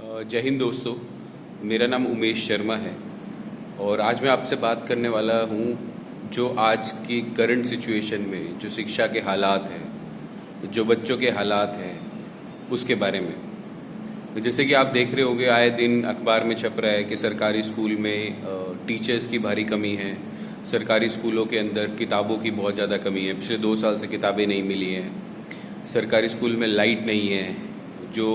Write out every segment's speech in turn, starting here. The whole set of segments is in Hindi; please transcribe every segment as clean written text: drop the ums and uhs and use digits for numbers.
जय हिंद दोस्तों। मेरा नाम उमेश शर्मा है और आज मैं आपसे बात करने वाला हूँ जो आज की करंट सिचुएशन में जो शिक्षा के हालात हैं, जो बच्चों के हालात हैं, उसके बारे में। जैसे कि आप देख रहे होंगे, आए दिन अखबार में छप रहा है कि सरकारी स्कूल में टीचर्स की भारी कमी है। सरकारी स्कूलों के अंदर किताबों की बहुत ज़्यादा कमी है। पिछले 2 साल से किताबें नहीं मिली हैं। सरकारी स्कूल में लाइट नहीं है। जो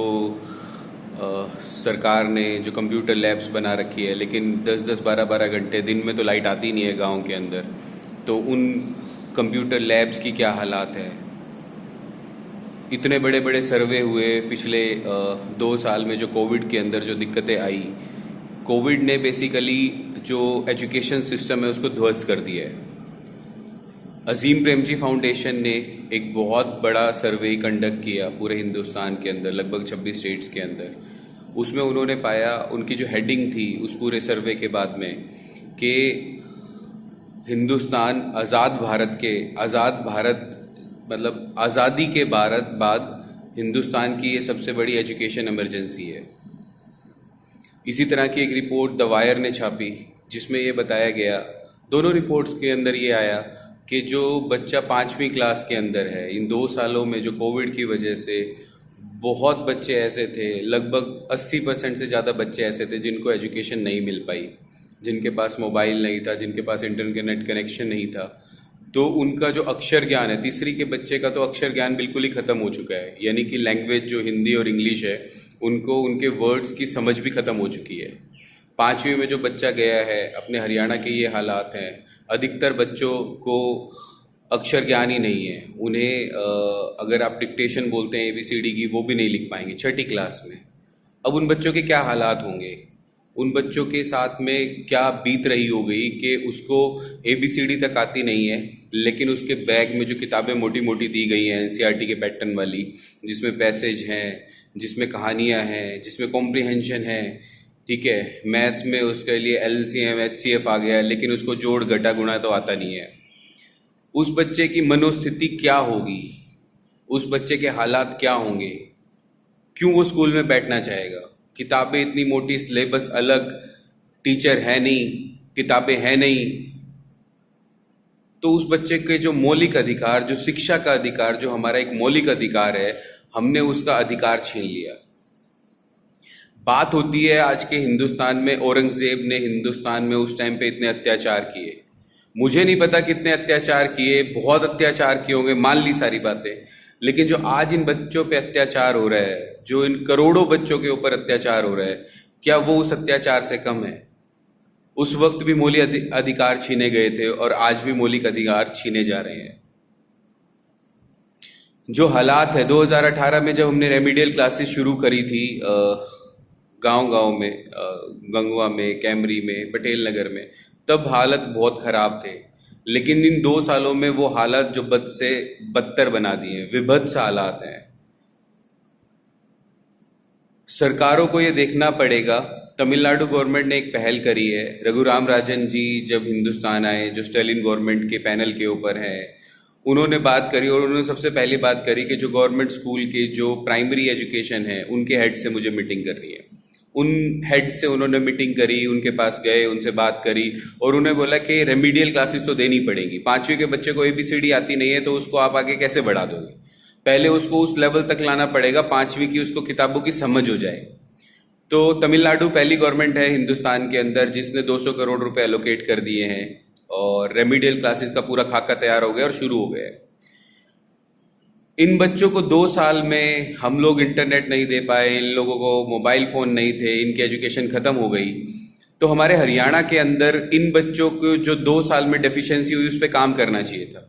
सरकार ने जो कंप्यूटर लैब्स बना रखी है, लेकिन 10-10 12-12 घंटे दिन में तो लाइट आती नहीं है गांव के अंदर। तो उन कंप्यूटर लैब्स की क्या हालात है। इतने बड़े बड़े सर्वे हुए पिछले 2 साल में। जो कोविड के अंदर जो दिक्कतें आई, कोविड ने बेसिकली जो एजुकेशन सिस्टम है उसको ध्वस्त कर दिया है। अजीम प्रेमजी फाउंडेशन ने एक बहुत बड़ा सर्वे कंडक्ट किया पूरे हिंदुस्तान के अंदर, लगभग 26 स्टेट्स के अंदर। उसमें उन्होंने पाया, उनकी जो हेडिंग थी उस पूरे सर्वे के बाद में, कि हिंदुस्तान आज़ाद भारत मतलब आज़ादी के बाद हिंदुस्तान की ये सबसे बड़ी एजुकेशन इमरजेंसी है। इसी तरह की एक रिपोर्ट द वायर ने छापी जिसमें ये बताया गया, दोनों रिपोर्ट्स के अंदर ये आया कि जो बच्चा 5वीं क्लास के अंदर है, इन 2 सालों में जो कोविड की वजह से बहुत बच्चे ऐसे थे, लगभग 80% से ज़्यादा बच्चे ऐसे थे जिनको एजुकेशन नहीं मिल पाई, जिनके पास मोबाइल नहीं था, जिनके पास इंटरनेट कनेक्शन नहीं था। तो उनका जो अक्षर ज्ञान है, तीसरी के बच्चे का तो अक्षर ज्ञान बिल्कुल ही ख़त्म हो चुका है। यानी कि लैंग्वेज जो हिंदी और इंग्लिश है, उनको उनके वर्ड्स की समझ भी ख़त्म हो चुकी है। 5वीं में जो बच्चा गया है, अपने हरियाणा के ये हालात हैं। अधिकतर बच्चों को अक्षर ज्ञान ही नहीं है। उन्हें अगर आप डिक्टेशन बोलते हैं ABCD की, वो भी नहीं लिख पाएंगे 6ठी क्लास में। अब उन बच्चों के क्या हालात होंगे, उन बच्चों के साथ में क्या बीत रही होगी कि उसको ABCD तक आती नहीं है, लेकिन उसके बैग में जो किताबें मोटी मोटी दी गई हैं NCERT के पैटर्न वाली, जिसमें पैसेज हैं, जिसमें कहानियाँ हैं, जिसमें कॉम्प्रिहेंशन है, ठीक है। मैथ्स में उसके लिए LCM HCF आ गया है, लेकिन उसको जोड़ घटा गुणा तो आता नहीं है। उस बच्चे की मनोस्थिति क्या होगी, उस बच्चे के हालात क्या होंगे, क्यों वो स्कूल में बैठना चाहेगा। किताबें इतनी मोटी, सिलेबस अलग, टीचर है नहीं, किताबें हैं नहीं। तो उस बच्चे के जो मौलिक अधिकार, जो शिक्षा का अधिकार, जो हमारा एक मौलिक अधिकार है, हमने उसका अधिकार छीन लिया। बात होती है आज के हिंदुस्तान में, औरंगजेब ने हिंदुस्तान में उस टाइम पे इतने अत्याचार किए। मुझे नहीं पता कितने अत्याचार किए, बहुत अत्याचार किए होंगे, मान ली सारी बातें। लेकिन जो आज इन बच्चों पे अत्याचार हो रहा है, जो इन करोड़ों बच्चों के ऊपर अत्याचार हो रहा है, क्या वो उस अत्याचार से कम है? उस वक्त भी मौलिक अधिकार छीने गए थे और आज भी मौलिक अधिकार छीने जा रहे हैं। जो हालात है, 2018 में जब हमने रेमिडियल क्लासेस शुरू करी थी गांव में, गंगवा में, कैमरी में, पटेल नगर में, तब हालत बहुत ख़राब थे। लेकिन इन 2 सालों में वो हालत जो बद से बदतर बना दिए, विभत्स हालात हैं। सरकारों को ये देखना पड़ेगा। तमिलनाडु गवर्नमेंट ने एक पहल करी है। रघुराम राजन जी जब हिंदुस्तान आए, जो स्टालिन गवर्नमेंट के पैनल के ऊपर हैं, उन्होंने बात करी और उन्होंने सबसे पहली बात करी कि जो गवर्नमेंट स्कूल के जो प्राइमरी एजुकेशन है, उनके हेड से मुझे मीटिंग करनी है। उन हेड से उन्होंने मीटिंग करी, उनके पास गए, उनसे बात करी और उन्हें बोला कि रेमिडियल क्लासेस तो देनी पड़ेगी। 5वीं के बच्चे को ABCD आती नहीं है तो उसको आप आगे कैसे बढ़ा दोगे? पहले उसको उस लेवल तक लाना पड़ेगा, 5वीं की उसको किताबों की समझ हो जाए। तो तमिलनाडु पहली गवर्नमेंट है हिंदुस्तान के अंदर जिसने 200 करोड़ रुपए एलोकेट कर दिए हैं और रेमिडियल क्लासेस का पूरा खाका तैयार हो गया और शुरू हो गया है। इन बच्चों को 2 साल में हम लोग इंटरनेट नहीं दे पाए, इन लोगों को मोबाइल फ़ोन नहीं थे, इनकी एजुकेशन ख़त्म हो गई। तो हमारे हरियाणा के अंदर इन बच्चों को जो 2 साल में डेफिशिएंसी हुई, उस पर काम करना चाहिए था,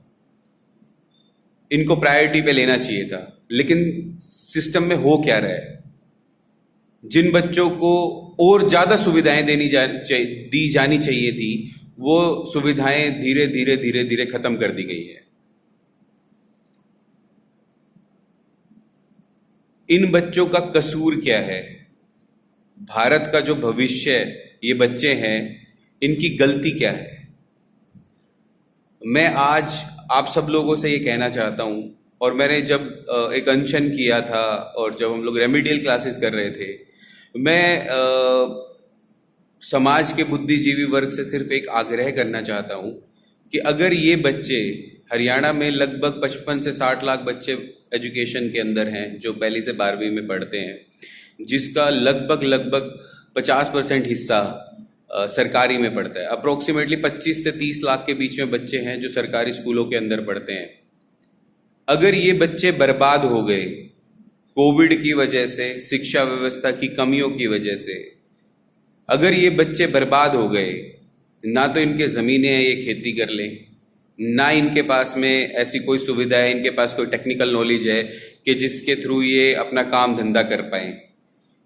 इनको प्रायोरिटी पे लेना चाहिए था। लेकिन सिस्टम में हो क्या रहा है, जिन बच्चों को और ज़्यादा सुविधाएं दी जानी चाहिए थी, वो सुविधाएं धीरे धीरे धीरे धीरे ख़त्म कर दी गई है। इन बच्चों का कसूर क्या है? भारत का जो भविष्य ये बच्चे हैं, इनकी गलती क्या है? मैं आज आप सब लोगों से ये कहना चाहता हूं, और मैंने जब एक अनशन किया था और जब हम लोग रेमिडियल क्लासेस कर रहे थे, मैं समाज के बुद्धिजीवी वर्ग से सिर्फ एक आग्रह करना चाहता हूँ कि अगर ये बच्चे, हरियाणा में लगभग 55 से 60 लाख बच्चे एजुकेशन के अंदर हैं जो पहली से 12वीं में पढ़ते हैं, जिसका लगभग 50% हिस्सा सरकारी में पढ़ता है। अप्रोक्सीमेटली 25 से 30 लाख के बीच में बच्चे हैं जो सरकारी स्कूलों के अंदर पढ़ते हैं। अगर ये बच्चे बर्बाद हो गए कोविड की वजह से, शिक्षा व्यवस्था की कमियों की वजह से, अगर ये बच्चे बर्बाद हो गए, ना तो इनके ज़मीनें हैं ये खेती कर लें, ना इनके पास में ऐसी कोई सुविधा है, इनके पास कोई टेक्निकल नॉलेज है कि जिसके थ्रू ये अपना काम धंधा कर पाएं।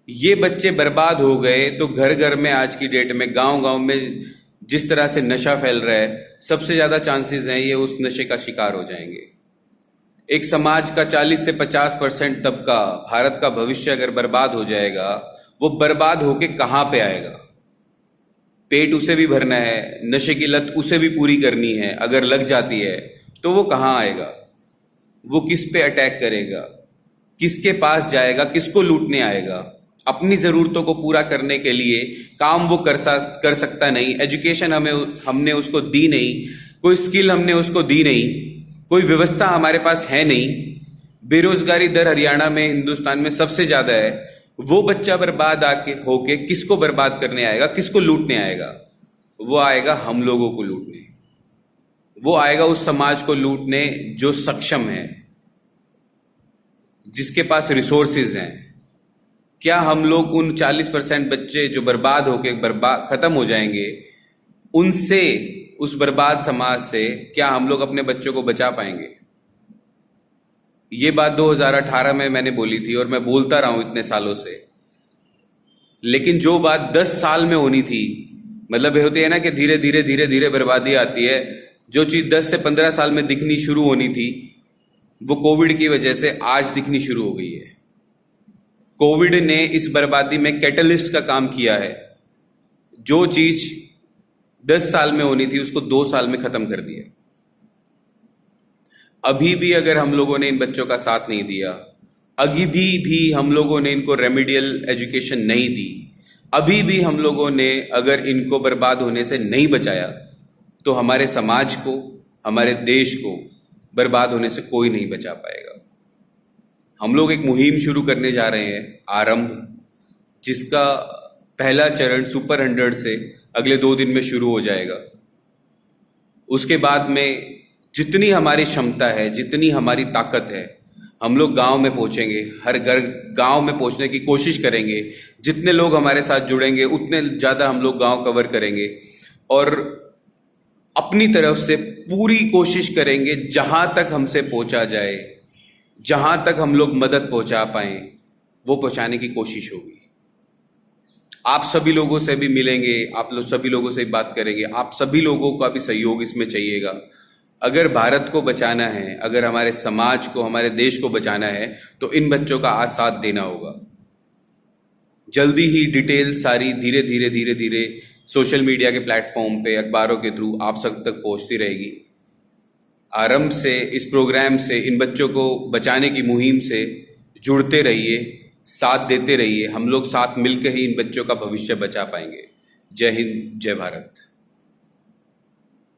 ये बच्चे बर्बाद हो गए तो घर घर में आज की डेट में, गांव गांव में जिस तरह से नशा फैल रहा है, सबसे ज़्यादा चांसेस हैं ये उस नशे का शिकार हो जाएंगे। एक समाज का 40 से 50% तबका, भारत का भविष्य अगर बर्बाद हो जाएगा, वो बर्बाद होके कहाँ पे आएगा? पेट उसे भी भरना है, नशे की लत उसे भी पूरी करनी है, अगर लग जाती है तो वो कहाँ आएगा? वो किस पे अटैक करेगा? किसके पास जाएगा? किसको लूटने आएगा? अपनी ज़रूरतों को पूरा करने के लिए काम वो कर सकता नहीं। एजुकेशन हमने उसको दी नहीं, कोई स्किल हमने उसको दी नहीं, कोई व्यवस्था हमारे पास है नहीं। बेरोजगारी दर हरियाणा में, हिंदुस्तान में सबसे ज़्यादा है। वो बच्चा बर्बाद होके किसको बर्बाद करने आएगा? किसको लूटने आएगा? वो आएगा हम लोगों को लूटने, वो आएगा उस समाज को लूटने जो सक्षम है, जिसके पास रिसोर्सेज हैं। क्या हम लोग उन 40% बच्चे जो बर्बाद होके खत्म हो जाएंगे, उनसे, उस बर्बाद समाज से क्या हम लोग अपने बच्चों को बचा पाएंगे? ये बात 2018 में मैंने बोली थी और मैं बोलता रहा हूं इतने सालों से। लेकिन जो बात 10 साल में होनी थी, मतलब ये होती है ना कि धीरे धीरे बर्बादी आती है। जो चीज 10 से 15 साल में दिखनी शुरू होनी थी, वो कोविड की वजह से आज दिखनी शुरू हो गई है। कोविड ने इस बर्बादी में कैटलिस्ट का काम किया है। जो चीज 10 साल में होनी थी उसको 2 साल में खत्म कर दिया। अभी भी अगर हम लोगों ने इन बच्चों का साथ नहीं दिया, अभी भी हम लोगों ने इनको रेमेडियल एजुकेशन नहीं दी, अभी भी हम लोगों ने अगर इनको बर्बाद होने से नहीं बचाया, तो हमारे समाज को, हमारे देश को बर्बाद होने से कोई नहीं बचा पाएगा। हम लोग एक मुहिम शुरू करने जा रहे हैं, आरंभ, जिसका पहला चरण सुपर 100 से अगले 2 दिन में शुरू हो जाएगा। उसके बाद में जितनी हमारी क्षमता है, जितनी हमारी ताकत है, हम लोग गांव में पहुंचेंगे, हर घर गांव में पहुंचने की कोशिश करेंगे। जितने लोग हमारे साथ जुड़ेंगे उतने ज़्यादा हम लोग गांव कवर करेंगे और अपनी तरफ से पूरी कोशिश करेंगे जहां तक हमसे पहुंचा जाए, जहां तक हम लोग मदद पहुंचा पाएं, वो पहुंचाने की कोशिश होगी। आप सभी लोगों से भी मिलेंगे, आप लोग सभी लोगों से बात करेंगे, आप सभी लोगों का भी सहयोग इसमें चाहिएगा। अगर भारत को बचाना है, अगर हमारे समाज को, हमारे देश को बचाना है, तो इन बच्चों का आज साथ देना होगा। जल्दी ही डिटेल सारी धीरे धीरे सोशल मीडिया के प्लेटफॉर्म पे, अखबारों के थ्रू आप सब तक पहुंचती रहेगी। आरंभ से, इस प्रोग्राम से, इन बच्चों को बचाने की मुहिम से जुड़ते रहिए, साथ देते रहिए। हम लोग साथ मिलकर ही इन बच्चों का भविष्य बचा पाएंगे। जय हिंद, जय भारत।